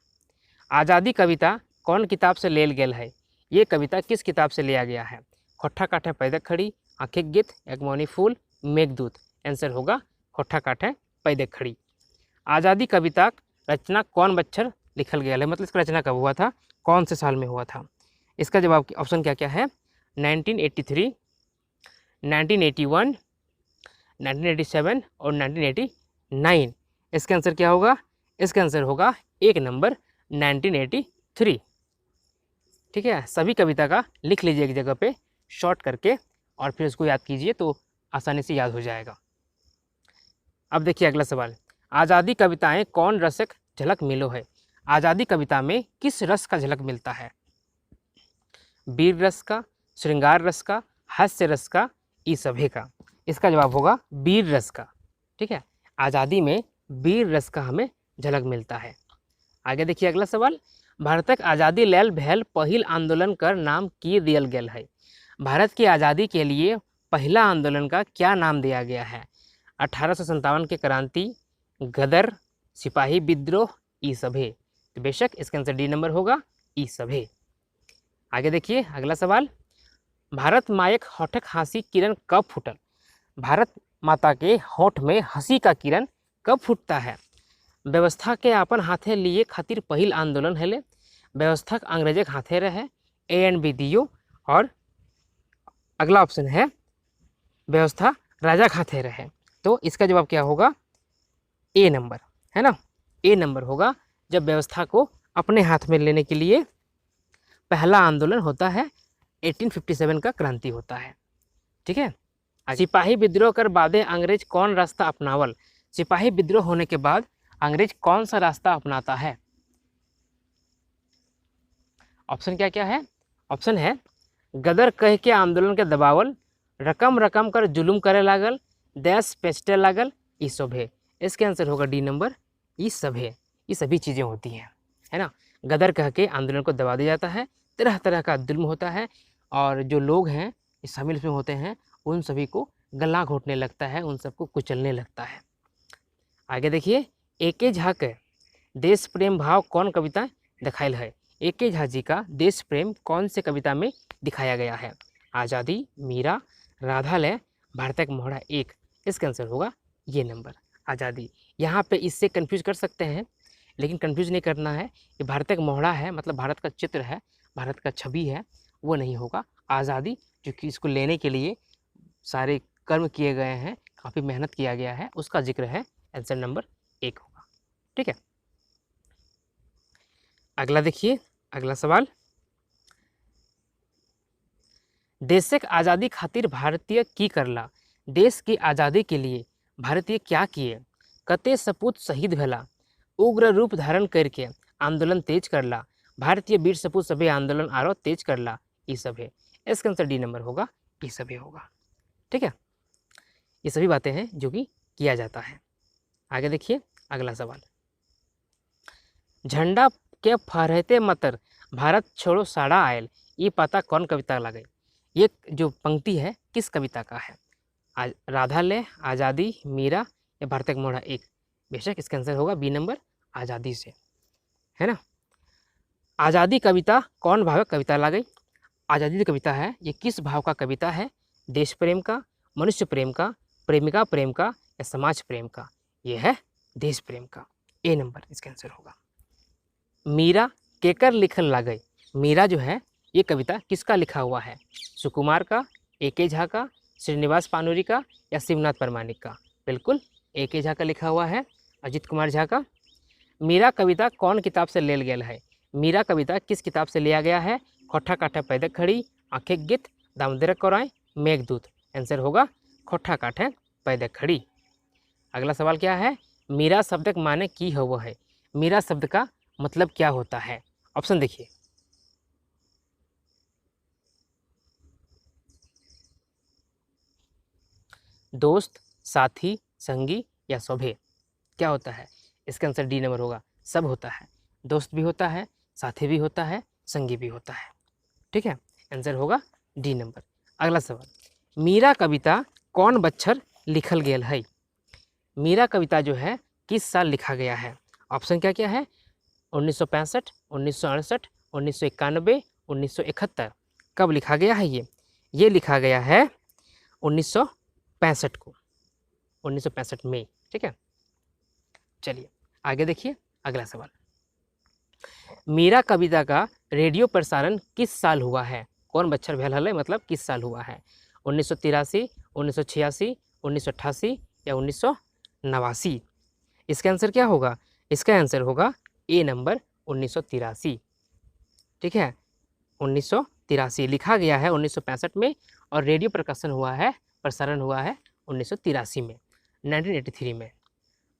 आज़ादी कविता कौन किताब से लेल गेल है? ये कविता किस किताब से लिया गया है? खोट्ठा काठे पैदक खड़ी, आंखें गित, एक मौनी फूल, मेघदूत। आंसर होगा खोट्ठा काठे पैदक खड़ी। आज़ादी कविता रचना कौन बच्चर लिखल गया है? मतलब इसका रचना कब हुआ था, कौन से साल में हुआ था? इसका जवाब ऑप्शन क्या क्या है? 1983, 1981, 1987 और 1989। इसका आंसर क्या होगा? इसका आंसर होगा 1 नंबर 1983। ठीक है, सभी कविता का लिख लीजिए एक जगह पे शॉर्ट करके और फिर उसको याद कीजिए तो आसानी से याद हो जाएगा। अब देखिए अगला सवाल, आज़ादी कविताएं कौन रसक झलक मिलो है? आज़ादी कविता में किस रस का झलक मिलता है? वीर रस का, श्रृंगार रस का, हास्य रस का, ई सभी का? इसका जवाब होगा वीर रस का। ठीक है, आज़ादी में वीर रस का हमें झलक मिलता है। आगे देखिए अगला सवाल, भारतक आज़ादी लेल भेल पहिल आंदोलन कर नाम की दियल गेल है? भारत की आज़ादी के लिए पहला आंदोलन का क्या नाम दिया गया है? 1857 के क्रांति, गदर, सिपाही विद्रोह, ई सभे? तो बेशक इसका आंसर डी नंबर होगा, ई सभे। आगे देखिए अगला सवाल, भारत मायक होठक हंसी किरण कब फूटल? भारत माता के होठ में हंसी का किरण कब फूटता है? व्यवस्था के अपन हाथे लिए खातिर पहिल आंदोलन हेले, व्यवस्था अंग्रेजक हाथे रहे, ए एंड बी दियो, और अगला ऑप्शन है व्यवस्था राजा खाते रहे। तो इसका जवाब क्या होगा? ए नंबर, है ना, ए नंबर होगा। जब व्यवस्था को अपने हाथ में लेने के लिए पहला आंदोलन होता है, 1857 का क्रांति होता है। ठीक है, सिपाही विद्रोह कर बादे अंग्रेज कौन रास्ता अपनावल? सिपाही विद्रोह होने के बाद अंग्रेज कौन सा रास्ता अपनाता है? ऑप्शन क्या क्या है? ऑप्शन है गदर कह के आंदोलन के दबावल, रकम रकम कर जुलुम करे लागल, देश पेचते लागल, ई सभे? इसका आंसर होगा डी नंबर, ये सब है, ये सभी चीज़ें होती हैं, है ना। गदर कह के आंदोलन को दबा दिया जाता है, तरह तरह का जुल्म होता है, और जो लोग हैं इस शामिल इसमें होते हैं उन सभी को गला घोटने लगता है, उन सबको कुचलने लगता है। आगे देखिए, एके झा के देश प्रेम भाव कौन कविता दिखायल है। एके झा जी का देश प्रेम कौन से कविता में दिखाया गया है। आज़ादी, मीरा, राधालय, भारतक मोहरा एक। इसका आंसर होगा ये नंबर, आज़ादी। यहाँ पे इससे कंफ्यूज कर सकते हैं, लेकिन कंफ्यूज नहीं करना है। ये भारतक मोहरा है, मतलब भारत का चित्र है, भारत का छवि है, वो नहीं होगा। आज़ादी जो कि इसको लेने के लिए सारे कर्म किए गए हैं, काफ़ी मेहनत किया गया है, उसका जिक्र है। आंसर नंबर एक होगा। ठीक है, अगला देखिए, अगला सवाल। देशक आज़ादी खातिर भारतीय की करला। देश की आज़ादी के लिए भारतीय क्या किए। कते सपूत शहीद भेला। उग्र रूप धारण करके आंदोलन तेज करला। भारतीय वीर सपूत सभी आंदोलन आरो तेज करला। ये सब है, इसका आंसर डी नंबर होगा, ये सभी होगा। ठीक है, ये सभी बातें हैं जो कि किया जाता है। आगे देखिए, अगला सवाल। झंडा के फहरते मतर भारत छोड़ो साड़ा आयल, ये पता कौन कविता लगे। ये जो पंक्ति है किस कविता का है। राधालय, आज़ादी, मीरा या भारतक मोहरा एक। बेशक इसका आंसर होगा बी नंबर, आज़ादी से, है ना। आज़ादी कविता कौन भाव कविता लगे। आज़ादी जो कविता है ये किस भाव का कविता है। देश प्रेम का, मनुष्य प्रेम का, प्रेमिका प्रेम का या समाज प्रेम का। ये है देश प्रेम का, ए नंबर इसका आंसर होगा। मीरा केकर लिखल लागे। मीरा जो है ये कविता किसका लिखा हुआ है। सुकुमार का, एके झा का, श्रीनिवास पानूरी का या शिवनाथ परमाणिक का। बिल्कुल एके झा का लिखा हुआ है, अजित कुमार झा का। मीरा कविता कौन किताब से लेल गेल है। मीरा कविता किस किताब से लिया गया है। खोठा काठा पैदक खड़ी, आंखें गीत, दामोदर कौराय, मेघदूत। आंसर होगा खोठा काठे पैदक खड़ी। अगला सवाल क्या है, मीरा शब्द का माने की हो है। मीरा शब्द का मतलब क्या होता है। ऑप्शन देखिए, दोस्त, साथी, संगी या सभ्य। क्या होता है, इसका आंसर डी नंबर होगा, सब होता है। दोस्त भी होता है, साथी भी होता है, संगी भी होता है। ठीक है, आंसर होगा डी नंबर। अगला सवाल, मीरा कविता कौन बच्छर लिखल गेल है। मीरा कविता जो है किस साल लिखा गया है। ऑप्शन क्या क्या है, 1965, 1968, 1991, 1971। कब लिखा गया है ये लिखा गया है 1965 को, 1965 में। ठीक है, चलिए आगे देखिए, अगला सवाल। मीरा कविता का रेडियो प्रसारण किस साल हुआ है। कौन बच्छर भेल हल मतलब किस साल हुआ है। 1983, 1986, 1988 या 1989। इसका आंसर क्या होगा, इसका आंसर होगा ए नंबर 1983। ठीक है, 1983 लिखा गया है 1965 में, और रेडियो प्रकाशन हुआ है, प्रसारण हुआ है 1983 में, 1983 में।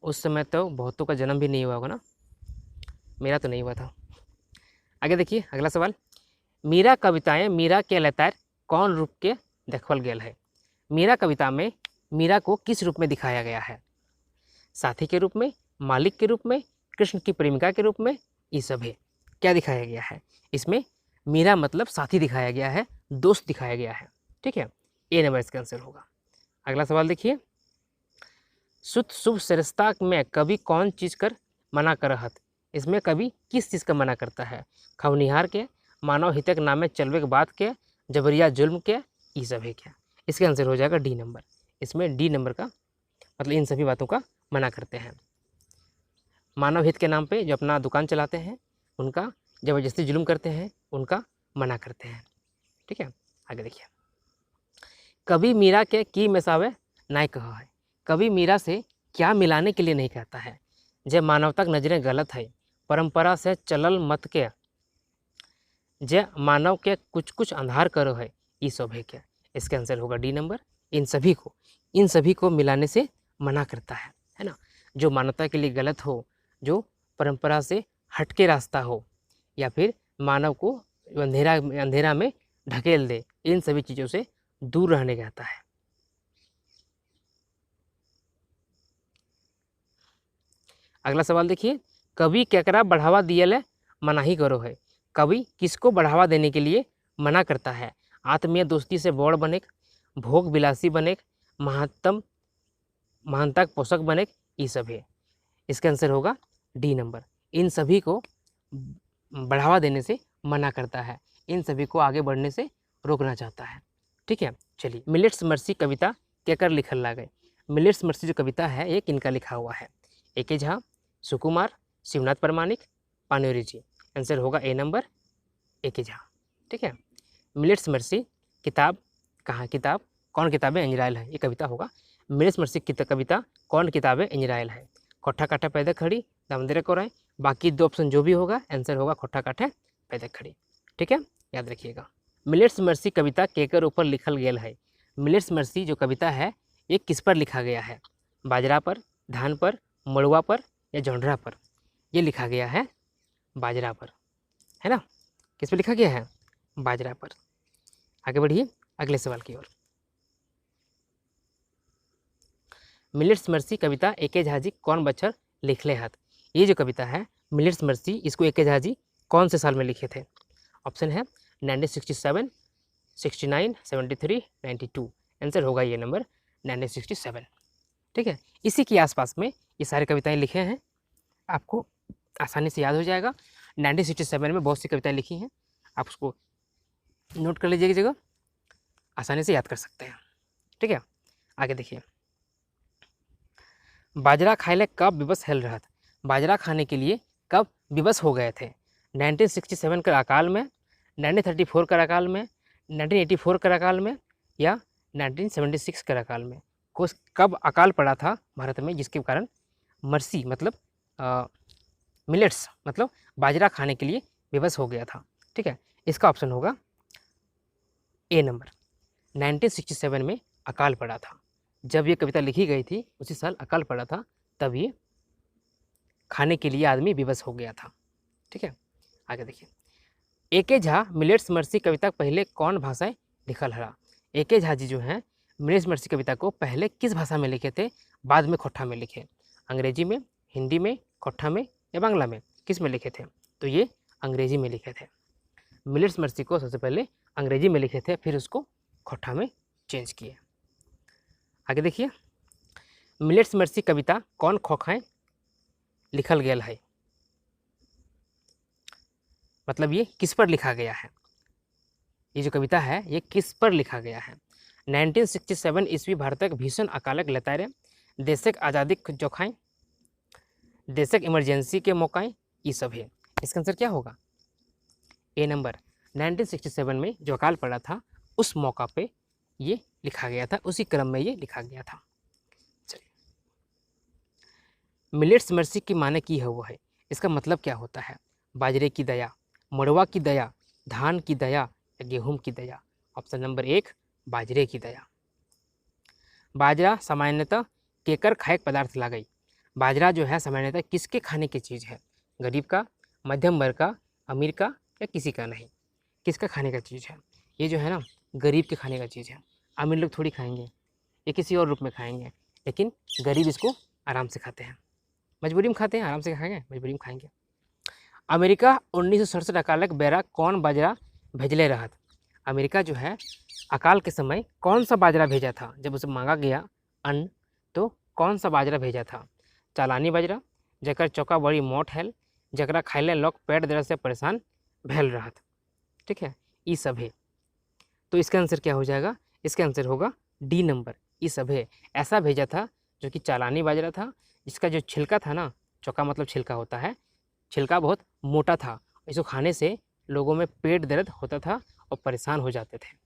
उस समय तो बहुतों का जन्म भी नहीं हुआ होगा ना, मेरा तो नहीं हुआ था। आगे देखिए, अगला सवाल। मीरा कविताएं मीरा के लतार कौन रूप के देखल गेल है। मीरा कविता में मीरा को किस रूप में दिखाया गया है। साथी के रूप में, मालिक के रूप में, कृष्ण की प्रेमिका के रूप में, ये सब है। क्या दिखाया गया है इसमें, मीरा मतलब साथी दिखाया गया है, दोस्त दिखाया गया है। ठीक है, ए नंबर इसका आंसर होगा। अगला सवाल देखिए, शुद्ध शुभ श्रेष्ठता में कवि कौन चीज़ कर मना करहत। इसमें कवि किस चीज़ का मना करता है। खवनिहार के, मानव हितक नामे चलवे के बात के, जबरिया जुल्म के, ये सब है क्या। इसका आंसर हो जाएगा डी नंबर। इसमें डी नंबर का मतलब इन सभी बातों का मना करते हैं। मानव हित के नाम पे जो अपना दुकान चलाते हैं उनका, जबरदस्ती जुल्म करते हैं उनका मना करते हैं। ठीक है, आगे देखिए। कवि मीरा के की मिसावे नहीं कहा है। कवि मीरा से क्या मिलाने के लिए नहीं कहता है। जे मानवता की नज़रें गलत है, परंपरा से चलल मत के, जे मानव के कुछ कुछ अंधार करो है, ये सब है क्या। इसका आंसर होगा डी नंबर। इन सभी को मिलाने से मना करता है ना। जो मानवता के लिए गलत हो, जो परंपरा से हटके रास्ता हो, या फिर मानव को अंधेरा में ढकेल दे, इन सभी चीज़ों से दूर रहने कहता है। अगला सवाल देखिए, कवि केकरा बढ़ावा दियले मनाही करो है। कवि किसको बढ़ावा देने के लिए मना करता है? आत्मीय दोस्ती से बोड़ बनेक, भोग विलासी बनेक, महत्तम महानता पोषक बनेक, ये सब है। इसका आंसर होगा डी नंबर। इन सभी को बढ़ावा देने से मना करता है, इन सभी को आगे बढ़ने से रोकना चाहता है। ठीक है, चलिए मिलेट्स मर्सी कविता केकर लिखल लागे। मिलेट्स मर्सी जो कविता है ये किनका लिखा हुआ है? ए.के. झा, सुकुमार, शिवनाथ प्रमाणिक, पानोरी जी। आंसर होगा ए नंबर, ए.के. झा। ठीक है, मिलेट्स मर्सी किताब कहाँ, किताब कौन किताबें इंजराइल है, ये कविता होगा। मिलेट्स मर्सी कविता कौन किताबें इंजराइल है? खोठा काठा पैदा खड़ी, दामोदर कोराय। बाकी दो ऑप्शन जो भी होगा आंसर होगा खोठा काठा पैदा खड़ी। ठीक है, याद रखिएगा। मिलेट्स मर्सी कविता केकर ऊपर लिखल गेल है? मिलेट्स मर्सी जो कविता है ये किस पर लिखा गया है? बाजरा पर, धान पर, मड़ुआ पर या जोंधरा पर? ये लिखा गया है बाजरा पर, है ना। किस पर लिखा गया है? बाजरा पर। आगे बढ़िए अगले सवाल की ओर। मिलेट्स मर्सी कविता ए.के. झा जी कौन बच्चर लिखले हत? ये जो कविता है मिलेट्स मर्सी, इसको ए.के. झा जी कौन से साल में लिखे थे? ऑप्शन है 1967, 69, 73, 92। आंसर होगा ये नंबर 1967। ठीक है, इसी के आसपास में ये सारी कविताएं लिखे हैं, आपको आसानी से याद हो जाएगा। 1967 में बहुत सी कविताएं लिखी हैं, आप उसको नोट कर लीजिएगा जगह, आसानी से याद कर सकते हैं। ठीक है, आगे देखिए, बाजरा खाइले कब विवश हेल रहा था? बाजरा खाने के लिए कब विवश हो गए थे? 1967 के अकाल में, 1934 के अकाल में, 1984 के अकाल में या 1976 के अकाल में? कब अकाल पड़ा था भारत में जिसके कारण मर्सी मतलब मिलेट्स मतलब बाजरा खाने के लिए विवश हो गया था? ठीक है, इसका ऑप्शन होगा ए नंबर। 1967 में अकाल पड़ा था, जब ये कविता लिखी गई थी उसी साल अकाल पड़ा था, तब ये खाने के लिए आदमी विवश हो गया था। ठीक है, आगे देखिए, ए.के. झा मिलेट्स मर्सी कविता पहले कौन भाषाएं लिखल हरा? ए.के. झा जी जो हैं मिलेट्स मर्सी कविता को पहले किस भाषा में लिखे थे, बाद में खोठा में लिखे? अंग्रेजी में, हिंदी में, खोठा में या बांग्ला में? किस में लिखे थे? तो ये अंग्रेजी में लिखे थे। मिलेट्स मर्सी को सबसे पहले अंग्रेजी में लिखे थे, फिर उसको खोठा में चेंज किए। आगे देखिए, मिलेट्स मर्सी कविता कौन खोखाएं लिखल गया है? मतलब ये किस पर लिखा गया है? ये जो कविता है ये किस पर लिखा गया है? 1967 ईस्वी भारतक भीषण अकालक लतारे, देशक आज़ादी जोखाएं, देशक इमरजेंसी के मौकाएं, ये सब है। इसका आंसर क्या होगा? ए नंबर। 1967 में जो अकाल पड़ा था उस मौका पे ये लिखा गया था, उसी क्रम में ये लिखा गया था। चलिए, मिलेट्स मर्सी की माने की है वो है, इसका मतलब क्या होता है? बाजरे की दया, मड़वा की दया, धान की दया या गेहूं की दया? ऑप्शन नंबर 1 बाजरे की दया। बाजरा सामान्यतः केकर खायक पदार्थ लागई? बाजरा जो है सामान्यतः किसके खाने की चीज़ है? गरीब का, मध्यम वर्ग का, अमीर का या किसी का नहीं? किसका खाने का चीज़ है? ये जो है ना गरीब के खाने का चीज़ है। अमीर लोग थोड़ी खाएंगे, ये किसी और रूप में खाएंगे, लेकिन गरीब इसको आराम से खाते हैं। मजबूरी में खाते हैं, आराम से खाएंगे, मजबूरी में खाएंगे। अमेरिका 1967 अकालक बेरा कौन बाजरा भेजले रहा था? अमेरिका जो है अकाल के समय कौन सा बाजरा भेजा था? जब उसे मांगा गया अन्न तो कौन सा बाजरा भेजा था? चालानी बाजरा, जकर चौका बड़ी मोट हैल, जकरा खाइले लोग पेट दर्द से परेशान भेल रहा था। ठीक है, ये सब है। तो इसका आंसर क्या हो जाएगा? इसका आंसर होगा डी नंबर, ये सब है। ऐसा भेजा था जो कि चालानी बाजरा था, जिसका जो छिलका था ना, चौका मतलब छिलका होता है, छिलका बहुत मोटा था, इसको खाने से लोगों में पेट दर्द होता था और परेशान हो जाते थे।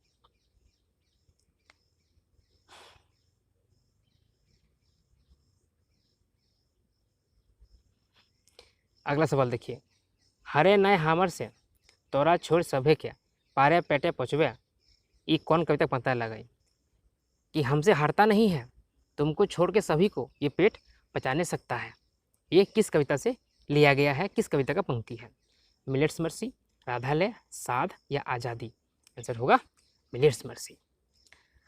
अगला सवाल देखिए, हरे नए हामर से तोरा छोड़ सभे के पारे पेटे पचवे, ये कौन कविता पता लगाई? कि हमसे हारता नहीं है, तुमको छोड़ के सभी को ये पेट पचाने सकता है। ये किस कविता से लिया गया है, किस कविता का पंक्ति है? मिलेट्स मर्सी, राधालय, साध या आज़ादी? आंसर होगा मिलेट्स मर्सी।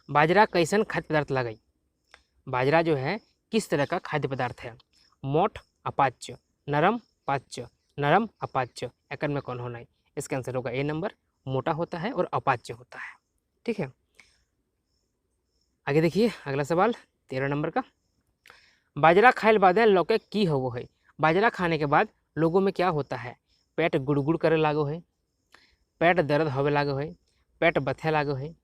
बाजरा कैसन खाद्य पदार्थ लगाई? बाजरा जो है किस तरह का खाद्य पदार्थ है? मोट, अपाच्य, नरम पाच्य, नरम अपाच्य, एकन में कौन होना है? इसका आंसर होगा ए नंबर, मोटा होता है और अपाच्य होता है। ठीक है, आगे देखिए अगला सवाल 13 नंबर का। बाजरा खाइल बादे लौके की होवो है? बाजरा खाने के बाद लोगों में क्या होता है? पेट गुड़गुड़ करे लागो है, पेट दर्द होवे लागो है, पेट बथे लागो है,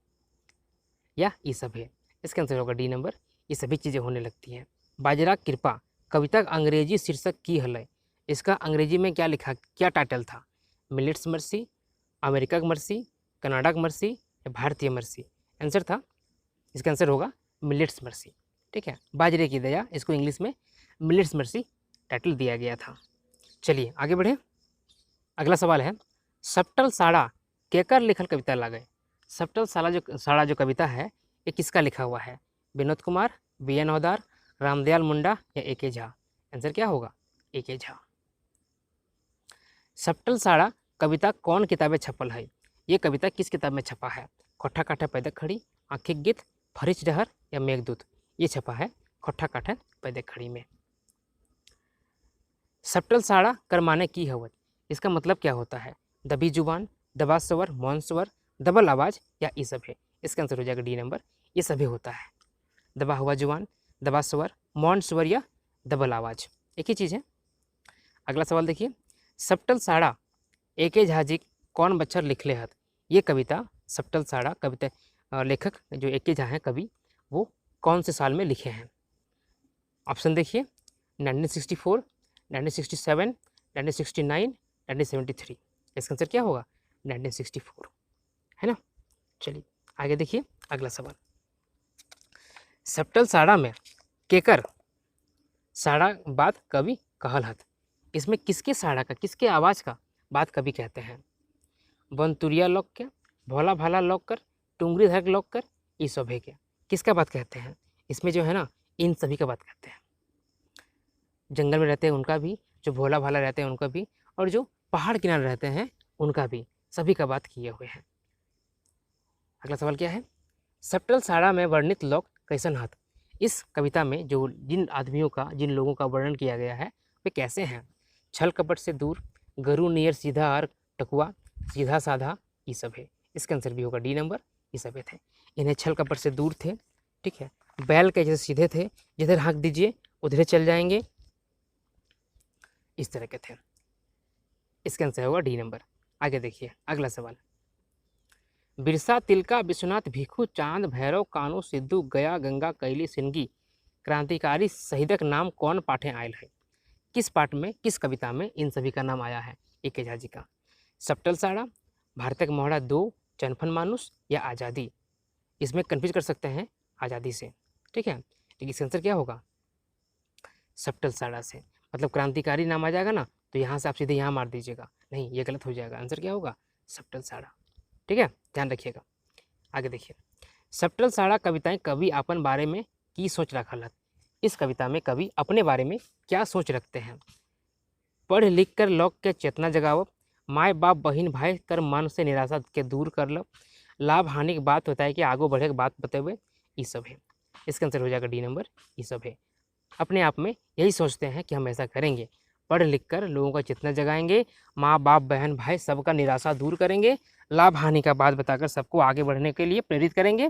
या ये सब है? इसका आंसर होगा डी नंबर, ये सभी चीज़ें होने लगती हैं। बाजरा कृपा कविता का अंग्रेजी शीर्षक की हल? इसका अंग्रेजी में क्या लिखा, क्या टाइटल था? मिलेट्स मर्सी, अमेरिका की मर्सी, कनाडा की मर्सी, या भारतीय मर्सी? आंसर था, इसका आंसर होगा मिलेट्स मर्सी। ठीक है, बाजरे की दया, इसको इंग्लिश में मिलेट्स मर्सी टाइटल दिया गया था। चलिए आगे बढ़े, अगला सवाल है, सप्तल साड़ा केकर लिखल कविता लागे? सप्तल साड़ा जो कविता है ये किसका लिखा हुआ है? विनोद कुमार, बी एन हौदार, रामदयाल मुंडा, या ए के झा? आंसर क्या होगा? ए के झा। सप्तल साड़ा कविता कौन किताबें छपल है? ये कविता किस किताब में छपा है? खोठा काठा पैदक खड़ी, आंखिक गीत, फरिच डहर, या मेघदूत? ये छपा है खोठा काठा पैदक खड़ी में। सप्तल साड़ा कर माने की हवत? इसका मतलब क्या होता है? दबी जुबान, दबा स्वर, मौन स्वर, डबल आवाज, या ये सब है? इसका आंसर हो जाएगा डी नंबर, ये सभी होता है। दबा हुआ जुबान, दबा स्वर, मौन स्वर, या डबल आवाज, एक ही चीज़ है। अगला सवाल देखिए, सप्तल साड़ा ए के झा जी कौन बच्चर लिखले हत? ये कविता सप्तल साड़ा कविता लेखक जो ए के झा हैं कवि, वो कौन से साल में लिखे हैं? ऑप्शन देखिए, 1964, 1967, 1969, 1973। इसका आंसर क्या होगा? 1964, है ना। चलिए आगे देखिए अगला सवाल, सप्तल साड़ा में केकर साड़ा बात कवि कहल हत? इसमें किसके साड़ा का, किसके आवाज़ का बात कवि कहते हैं? बनतुरिया लोक के, भोला भाला लोक कर, टुंगरी धरक लोक कर, ये सब है क्या? किसका बात कहते हैं? इसमें जो है ना, इन सभी का बात कहते हैं। जंगल में रहते हैं उनका भी, जो भोला भाला रहते हैं उनका भी, और जो पहाड़ किनारे रहते हैं उनका भी, सभी का बात किए हुए हैं। अगला सवाल क्या है, सप्तल साड़ा में वर्णित लोक कैसन हत? इस कविता में जो जिन आदमियों का, जिन लोगों का वर्णन किया गया है वे कैसे हैं? छल कपट से दूर, गरु नियर सीधा आर टकुआ, सीधा साधा, ये सब है। इसका आंसर भी होगा डी नंबर, ये सब थे। इन्हें छल कपट से दूर थे, ठीक है, बैल के जैसे सीधे थे, जिधर हाँक दीजिए उधर चल जाएंगे, इस तरह के थे। इसका आंसर होगा डी नंबर। आगे देखिए अगला सवाल, बिरसा, तिलका, विश्वनाथ, भिखू, चांद, भैरव, कानू, सिद्धू, गया, गंगा, कैली, सिंगी क्रांतिकारी शहीदक नाम कौन पाठे आयल है? किस पाठ में, किस कविता में इन सभी का नाम आया है ए के झा जी का? सप्तल साड़ा, भारतक मोहड़ा दो, चनफन मानुस, या आज़ादी? इसमें कन्फ्यूज कर सकते हैं आज़ादी से, ठीक है, लेकिन इसका आंसर क्या होगा? सप्तल साड़ा से, मतलब क्रांतिकारी नाम आ जाएगा ना, तो यहाँ से आप सीधे यहाँ मार दीजिएगा, नहीं ये गलत हो जाएगा। आंसर क्या होगा? सप्तल साड़ा, ठीक है, ध्यान रखिएगा। आगे देखिए, सप्तल साड़ा कविताएं कवि अपन बारे में की सोच रखल है? इस कविता में कवि अपने बारे में क्या सोच रखते हैं? पढ़ लिख कर लोक के चेतना जगावब, माए बाप बहिन भाई कर मन से निराशा के दूर कर लो, लाभ हानि की बात होता है कि आगो बढ़े की बात बतेवे, ये सब है। इसका आंसर हो जाएगा डी नंबर, ये सब है। अपने आप में यही सोचते हैं कि हम ऐसा करेंगे, पढ़ लिख कर लोगों का चेतना जगाएंगे, माँ बाप बहन भाई सबका निराशा दूर करेंगे, लाभ हानि का बात बताकर सबको आगे बढ़ने के लिए प्रेरित करेंगे,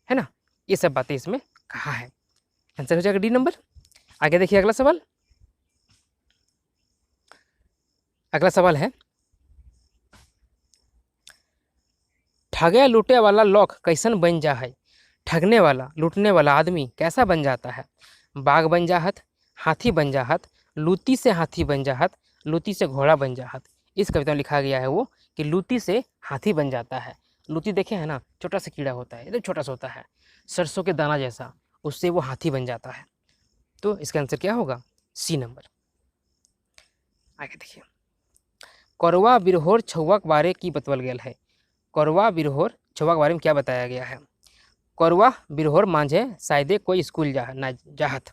है ना। ये सब बातें इसमें कहा है। आंसर हो जाएगा डी नंबर। आगे देखिए अगला सवाल, अगला सवाल है, ठगे लूटे वाला लोग कैसन बन जा है? ठगने वाला, लूटने वाला आदमी कैसा बन जाता है? बाघ बन जाहत, हाथी बन जाहत, लूती से हाथी बन जाहत, लूती से घोड़ा बन जाहत? इस कविता में लिखा गया है वो कि लूती से हाथी बन जाता है। लूती देखे है ना, छोटा सा कीड़ा होता है, एकदम छोटा सा होता है, सरसों के दाना जैसा, उससे वो हाथी बन जाता है। तो इसका आंसर क्या होगा? C number. आगे देखिए, करवा बिरहोर छुआ के बारे की बतवल गया है? करवा बिरहोर छुआ के बारे में क्या बताया गया है? करवा बिरहोर मांझे शायदे कोई स्कूल ना जाहत,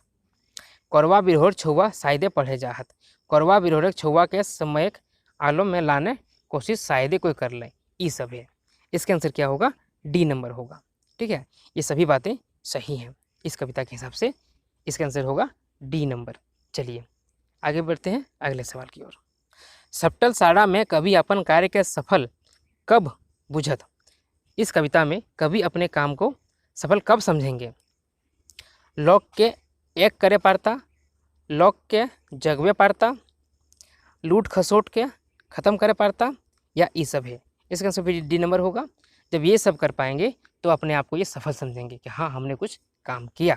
करवा बिरहोर छुआ शायदे पढ़े जाहत, करवा बिरहोर छुआ के समय आलम में लाने कोशिश शायदे कोई कर ले, ये सब है। इसका आंसर क्या होगा? डी नंबर होगा, ठीक है। ये सभी बातें सही हैं इस कविता के हिसाब से, इसका आंसर होगा डी नंबर। चलिए आगे बढ़ते हैं अगले सवाल की ओर। सपटल साड़ा में कवि अपन कार्य के सफल कब बुझत। इस कविता में कवि अपने काम को सफल कब समझेंगे। लोक के एक करे पारता, लोक के जगवे पारता, लूट खसोट के ख़त्म करे पारता, या ई सब है। इसका आंसर फिर डी नंबर होगा। जब ये सब कर पाएंगे तो अपने आप को ये सफल समझेंगे कि हाँ हमने कुछ काम किया।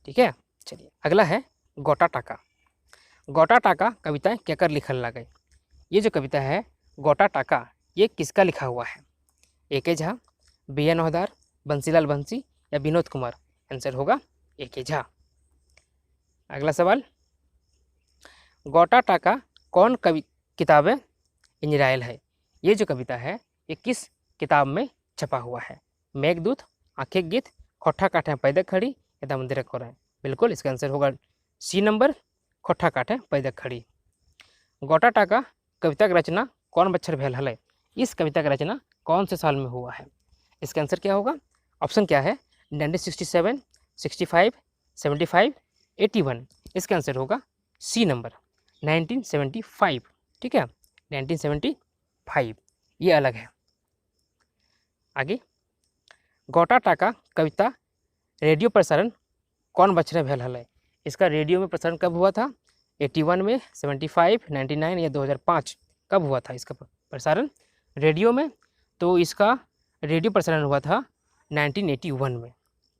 ठीक है, चलिए अगला है गोटा टाका। गोटा टाका कविताएं केकर लिखल लागे। ये जो कविता है गोटा टाका, ये किसका लिखा हुआ है। ए के झा, बी एन ओहदार, बंसीलाल बंसी, या विनोद कुमार। आंसर होगा ए के झा। अगला सवाल, गोटा टाका कौन किताबें इंजरायल है। ये जो कविता है ये किस किताब में छपा हुआ है। मेघदूत, आंखें गीत, खोठा काठे पैदक खड़ी, या दामोदर कोराएं। बिल्कुल इसका आंसर होगा सी नंबर, खोठा काठे पैदक खड़ी। गोटा टाका कविता की रचना कौन बच्चर भेल हल। इस कविता की रचना कौन से साल में हुआ है। इसका आंसर क्या होगा। ऑप्शन क्या है 1967, 65, 75, 81। इसका आंसर होगा सी नंबर 1975। ठीक है, 1975 ये अलग है। आगे, गोटा टाका कविता रेडियो प्रसारण कौन बछरे भेल हल। इसका रेडियो में प्रसारण कब हुआ था। 81 में, 75, 99 या 2005 कब हुआ था इसका प्रसारण रेडियो में। तो इसका रेडियो प्रसारण हुआ था 1981 में।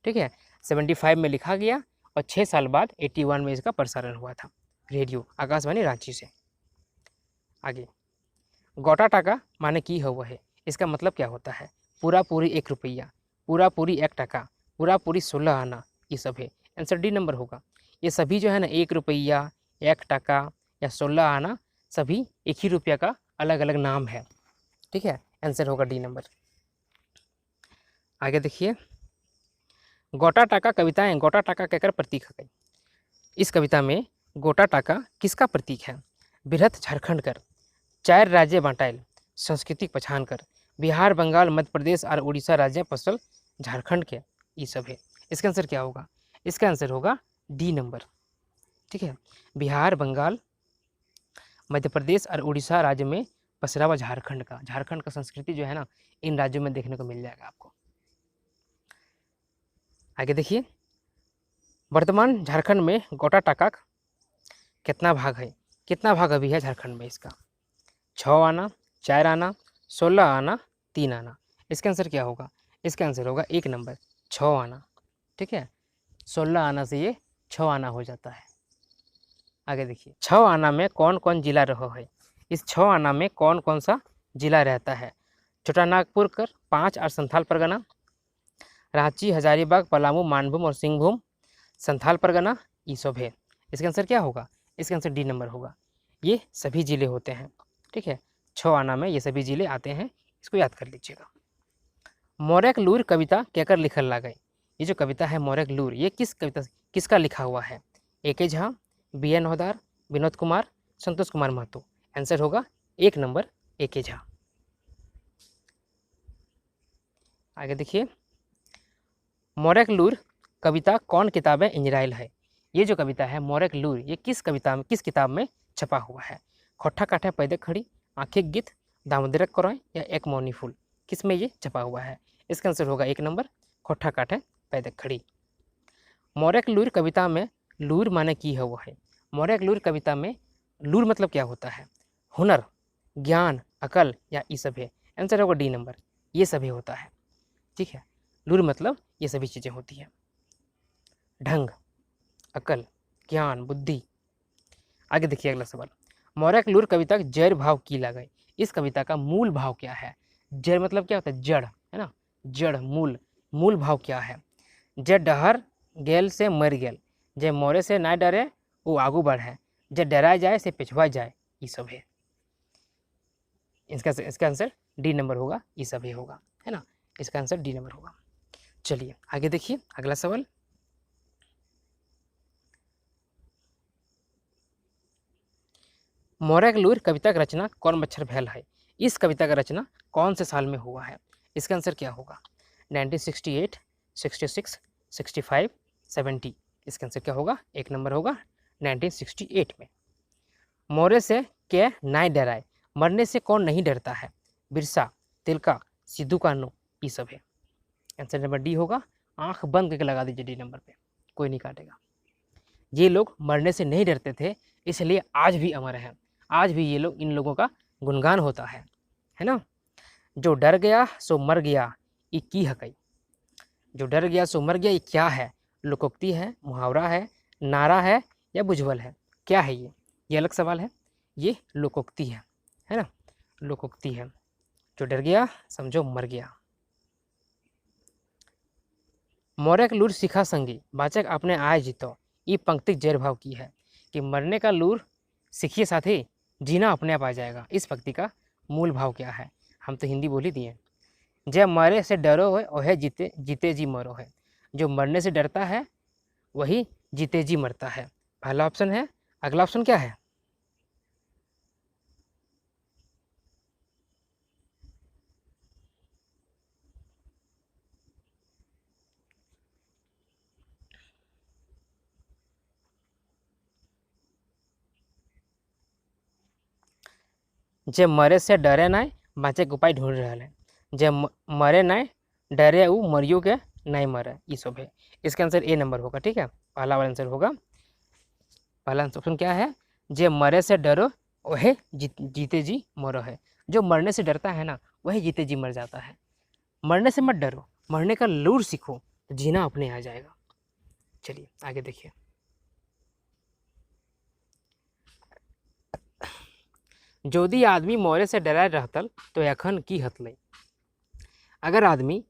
ठीक है, 75 में लिखा गया और 6 साल बाद 81 में इसका प्रसारण हुआ था रेडियो आकाशवाणी रांची से। आगे, गोटा टाका माने की हुआ है। इसका मतलब क्या होता है। पूरा पूरी 1 रुपया, पूरा पूरी 1 टका, पूरा पूरी 16 आना, ये सब है। आंसर डी नंबर होगा। ये सभी जो है ना 1 रुपया, 1 टका या 16 आना सभी एक ही रुपया का अलग अलग नाम है। ठीक है, आंसर होगा डी नंबर। आगे देखिए, गोटा टाका कविताएं गोटा टाका कहकर प्रतीक है। इस कविता में गोटा टाका किसका प्रतीक है। बृहत झारखंड कर, 4 राज्य बांटाइल, सांस्कृतिक पहचान कर, बिहार, बंगाल, मध्य प्रदेश और उड़ीसा राज्य पसल झारखंड के, ये सब है। इसका आंसर क्या होगा। इसका आंसर होगा डी नंबर। ठीक है, बिहार, बंगाल, मध्य प्रदेश और उड़ीसा राज्य में पसरा हुआ झारखंड का संस्कृति जो है ना इन राज्यों में देखने को मिल जाएगा आपको। आगे देखिए, वर्तमान झारखंड में गोटा टाका कितना भाग है। कितना भाग अभी है झारखंड में इसका। 6 आना, 4 आना, 16 आना, 3 आना। इसका आंसर क्या होगा। इसका आंसर होगा 1 नंबर 6 आना। ठीक है, 16 आना से ये 6 आना हो जाता है। आगे देखिए, 6 आना में कौन कौन जिला रहो है। इस 6 आना में कौन कौन सा जिला रहता है। छोटा नागपुर कर, 5 और संथाल परगना, रांची, हजारीबाग, पलामू, मानभूम और सिंहभूम, संथाल परगना, ये सब है। इसका आंसर क्या होगा। इसका आंसर डी नंबर होगा। ये सभी जिले होते हैं। ठीक है, 6 आना में ये सभी जिले आते हैं, इसको याद कर लीजिएगा। मोरक लूर कविता कहकर लिखल लागे। ये जो कविता है मोरक लूर, ये किसका लिखा हुआ है। ए के Jha, B N Ohdar, Vinod Kumar, Santosh Kumar Mahato. Answer होगा 1 नंबर ए के झा। आगे देखिए, मोरक लूर कविता कौन किताबें इंजराइल है। ये जो कविता है मोरक लूर, ये किस किताब में छपा हुआ है। खोठा काठे पैदक खड़ी, आंखें गीत, दामोदर कोराएं, या एक मौनी फूल, किस में ये छपा हुआ है। इसका आंसर होगा 1 नंबर खोठा काठे पैदक खड़ी। मोरक लूर कविता में लूर माने की हुआ है। मोरक लूर कविता में लूर मतलब क्या होता है। हुनर, ज्ञान, अकल, या ये सब है। आंसर होगा डी नंबर, ये सभी होता है। ठीक है, लूर मतलब ये सभी चीज़ें होती हैं। ढंग, अकल, ज्ञान, बुद्धि। आगे देखिए अगला सवाल, मोरक लूर कविता का जड़ भाव की लागे। इस कविता का मूल भाव क्या है। जड़ मतलब क्या होता है, जड़ है ना, जड़ मूल भाव क्या है। जे डहर गेल से मर गेल, जे मोरे से ना डरे वो आगू बढ़े, जे डरा जाए से पिछुआ जाए, ये सब है। इसका आंसर डी नंबर होगा, ये सब होगा, है ना। इसका आंसर डी नंबर होगा। चलिए आगे देखिए अगला सवाल, मोरक लूर कविता की रचना कौन बच्चर भेल है। इस कविता का रचना कौन से साल में हुआ है। इसका आंसर क्या होगा। 1968, 66, 65, 70। इसका आंसर क्या होगा। 1 नंबर होगा 1968 में। मोरे से के नाय डराए, मरने से कौन नहीं डरता है? बिरसा, तिलका, सिद्धू कान्हू, ये सब है। आंसर नंबर डी होगा। आंख बंद करके लगा दीजिए डी नंबर पे, कोई नहीं काटेगा। ये लोग मरने से नहीं डरते थे, इसलिए आज भी अमर हैं। आज भी ये लोग, इन लोगों का गुणगान होता है ना। जो डर गया सो मर गया, ये की हकई। जो डर गया सो मर गया, ये क्या है? लोकोक्ति है, मुहावरा है, नारा है या बुझवल है? क्या है ये अलग सवाल है। ये लोकोक्ति है ना, लोकोक्ति है। जो डर गया समझो मर गया। मोरक लूर सिखा संगी, वाचक अपने आय जीतो। ये पंक्ति जैर भाव की है कि मरने का लूर सीखिए साथी, जीना अपने आप आ जाएगा। इस पंक्ति का मूल भाव क्या है? हम तो हिंदी बोल ही दिए। जब मरे से डरो है वह जीते जीते जी मरो है। जो मरने से डरता है वही जीते जी मरता है। पहला ऑप्शन है। अगला ऑप्शन क्या है? जे मरे से डरे नाय, बाँचे के उपाय ढूंढ रहा है। जे मरे नाय डरे उ मरियो के नहीं मरे, ये सब है। इसका आंसर ए नंबर होगा। ठीक है, पहला वाला आंसर होगा। पहला ऑप्शन क्या है? जे मरे से डरो वह जीते जी मरो है। जो मरने से डरता है ना, वही जीते जी मर जाता है। मरने से मत डरो, मरने का लूर सीखो, तो जीना अपने आ जाएगा। चलिए आगे देखिए। जोदी आदमी मरे से डरा रहतल तो अखन की हतले। अगर आदमी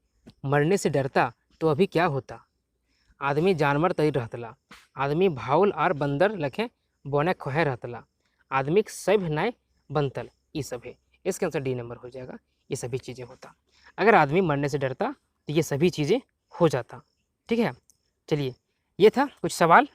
मरने से डरता तो अभी क्या होता? आदमी जानवर तरी रहतला, आदमी भाउल और बंदर लखे बोने खोहे रहतला, आदमी सब नाय बनतल, ये सब है। इसके आंसर डी नंबर हो जाएगा। ये सभी चीज़ें होता। अगर आदमी मरने से डरता तो ये सभी चीज़ें हो जाता। ठीक है, चलिए ये था कुछ सवाल।